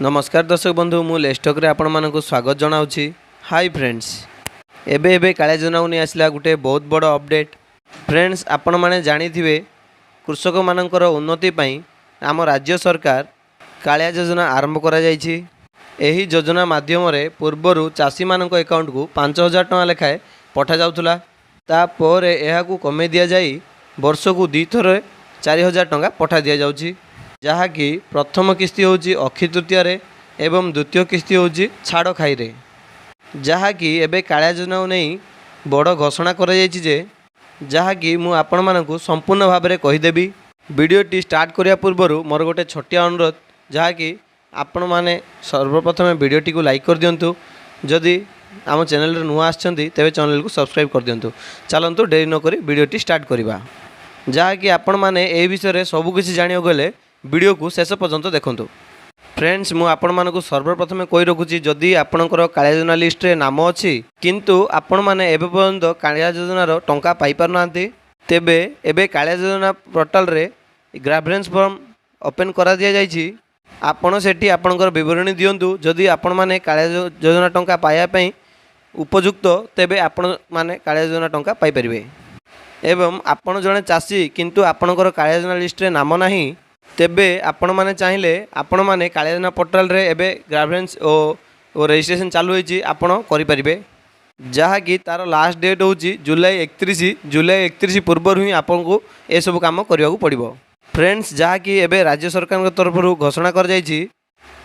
नमस्कार दर्शक बंधु मु लेस्टक रे आपण मानक स्वागत जनाऊँगी। हाय फ्रेंड्स, एबे एबे कालिया योजना नहीं आसला गोटे बहुत बड़ अपडेट। फ्रेंड्स, आपण माने जानी थिबे कृषक मानकर उन्नति पई आम राज्य सरकार कालिया योजना आरंभ करा जायछि। एही योजना माध्यम रे पूर्वरु चाषी मानक अकाउंट को 5000 टका लेखाए पठा जाउथुला। ता परे एहाकू कमे दिया जाई वर्ष को 2 थर 4000 टका पठा दिया जाउछि। जहाँकि प्रथम किस्ती हूँ अक्षय तृतीय एवं द्वितीय किस्ती हूँ छाड़ खाई रे। जहाँकि एबे कालिया योजना नहीं बड़ घोषणा कर जहाँकि मु आपण मानकु संपूर्ण भाव में कहीदेवी। वीडियोटी स्टार्ट करिया पूर्व मोर गोटे छोटिया अनुरोध, जहाँकि आपण माने सर्वप्रथम वीडियोटी को लाइक कर दिंतु। जदि आम चैनल नुआ आछंती तेबे चैनल को सब्सक्राइब कर दिंतु। चलंतु देरी न करी वीडियोटी स्टार्ट करवा। जहाँकि आपण माने ए विषय सबकिछि जानियो गले वीडियो को शेष पर्यंत देखंतु। फ्रेंड्स, मु आपण मानकु सर्वप्रथम कहि रखुछि, जदि आपणकर कालिया योजना लिस्ट रे नाम अछि किंतु आपण माने एबे पर्यंत कालिया योजनार टंका पाई पार नांती, तेबे एबे कालिया योजना पोर्टल रे ग्राभरेंस फॉर्म ओपन करा दिया जायछि। आपण सेठी आपणकर विवरणी दियंतु। जदि आपण माने कालिया योजना टंका पाया पई उपयुक्त, तेबे आपण माने कालिया योजना टंका पाई परिबे। एवं आपण जने चाषी किंतु आपणकर कालिया योजना लिस्ट रे नाम नाही, तेबे आपण माने चाहिले आपण माने कालिया योजना पोर्टल रे एबे ग्राभरेंस ओ रजिस्ट्रेशन चालू होईची आपण करि परिबे। जहाँकि तार लास्ट डेट होची जुलाई 31 पूर्व ही आपन को ए सब काम करबा को पड़िबो। फ्रेंड्स, जहाँकि एबे राज्य सरकार तरफ घोषणा कर जायछि,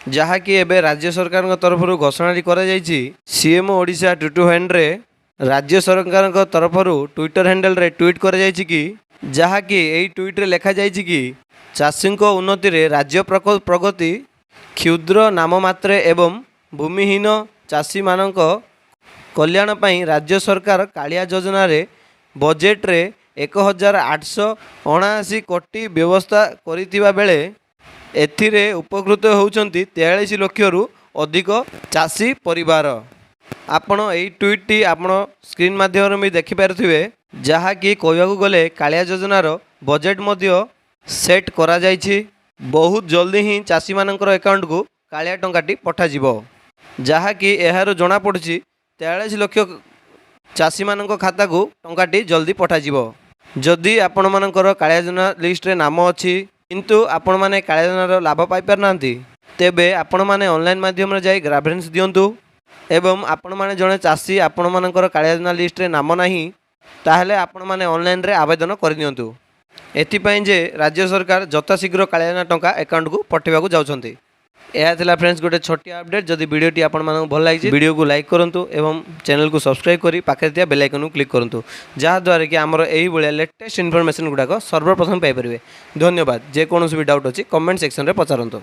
जहाँकि एबे राज्य सरकार तरफ घोषणा कर जायछि। सीएम ओडिशा ट्विटर हैंडल रे राज्य सरकार तरफ ट्विटर हैंडल रे ट्वीट कर जायछि कि, जहाँकि एई ट्वीट रे लिखा जायछि कि चाषी उन्नति रे राज्य प्रगति क्षुद्र नाममात्र एवं भूमिहीन चाषी मानक कल्याण पई राज्य सरकार कालिया योजना रे बजेट रे 1879 कोटी व्यवस्था करितिबा बेले एथिरे उपकृत होउचंती 43 लाख रु अधिक चाषी परिवार। आपण एई ट्वीट आपण स्क्रीन माध्यम में देखि पारुथिबे। जहाँकि कहबाकू गले कालिया योजनार बजेट मध्य सेट करा जायछि। बहुत जल्दी ही चाषी मानकर अकाउंट को कालिया टंकाटी पठा जिवो। जहाँकि एहारो जना पड़ुछि 43 लाख चाषी मानक खाता को टंकाटी जल्दी पठा जिवो। जदि आपण मानकर कालिया योजना लिस्ट रे नाम अछि किंतु आपण माने कालिया योजनार लाभ पाई पार नांती, तेबे आपण माने ऑनलाइन माध्यम रे जाई ग्राभरेंस दियंतु। एवं आपण माने जने चाषी आपण मानकर कालिया योजना लिस्ट रे नाम नाही, ताहले आपण माने ऑनलाइन रे आवेदन कर दियंतु। एथिपाई जे राज्य सरकार यथाशीघ्र कालिया योजना टंका अकाउंट को पठेबा को जाउछंती। यह थिला फ्रेंड्स गोटे छोटिया अपडेट। जदि वीडियोटी आपण मानक भल लागिछि वीडियो को लाइक करंतु एवं चैनल को सब्सक्राइब करी पाखे दिया बेल आइकन को क्लिक करंतु, जहाँ द्वारा कि हमर एही बळिया लेटेस्ट इन्फॉर्मेशन गुडाक सर्वप्रथम पाई परिबे। धन्यवाद। जे कोनोसी भी डाउट अछि कमेंट सेक्शन रे पचारंतु।